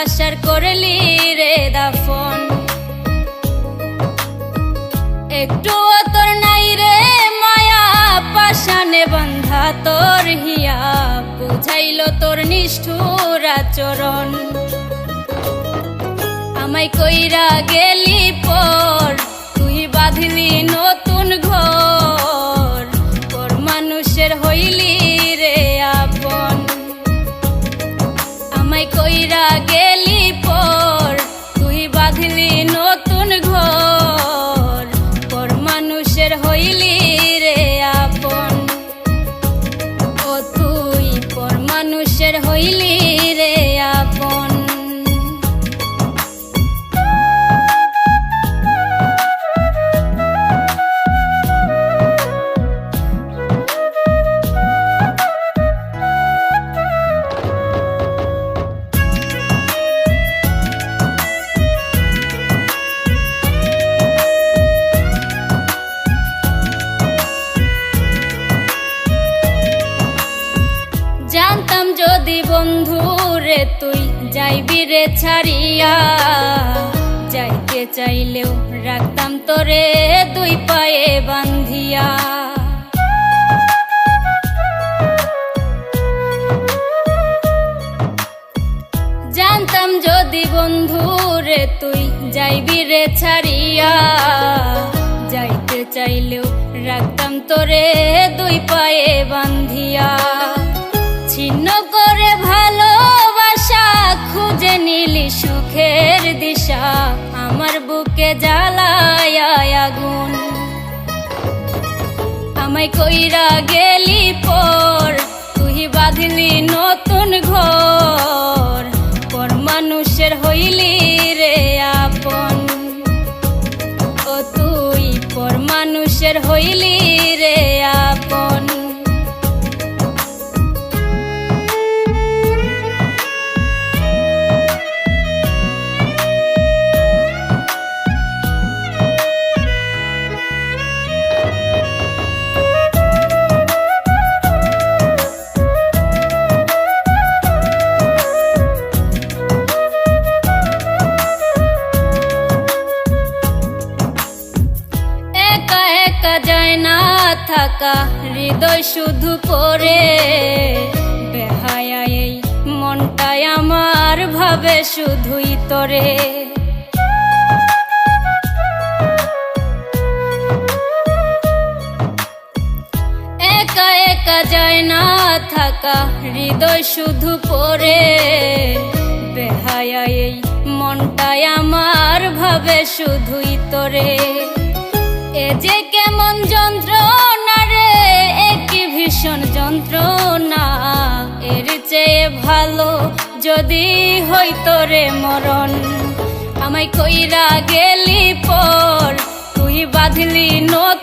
ভালোবাসার করলি রে দাফন। একটু তোর নাই রে মায়া, পাশানে বান্ধা তোর হিয়া, বুঝাইল তোর নিষ্ঠুর আচরণ। আমায় কইরা গেলি পর, তুই বাঁধলি নতুন ঘর, পর মানুষের হইলি রে আপন। আমায় কইরা গেলি পর, তুই বাঁধলি নতুন ঘর, পর মানুষের হইলি রে আপন। ও তুই পর মানুষের হইলি রে আপন। জানতাম যদি বন্ধু রে তুই যাইবি রে ছাড়িয়া, যাইতে চাইলেও রাখতাম তোরে দুই পায়ে বান্ধিয়া। জানতাম যদি বন্ধু রে তুই যাইবি রে ছাড়িয়া, যাইতে চাইলেও রাখতাম তোরে দুই পায়ে বান্ধিয়া। ছিন্ন করে ভালোবাসা খুঁজে নিলি সুখের দিশা, আমার বুকে জ্বালায় আগুন। আমায় কইরা গেলি পর, তুই বাঁধলি নতুন ঘর, পর মানুষের হইলি রে আপন। ও তুই পর মানুষের হইলি রে আপন। যায় না থাকা হৃদয় শুধু পড়ে, বেহায়া এই মনটাই আমার ভাবে শুধুই তোরে। একা একা যায় না থাকা হৃদয় শুধু পড়ে, বেহায়া এই মনটাই আমার ভাবে শুধুই তোরে। এ যে কেমন যন্ত্রণা রে, একই ভীষণ যন্ত্রণা, এর চেয়ে ভালো যদি হইতো রে মরণ। আমায় কইরা গেলি পর, তুই বাঁধলি নতুন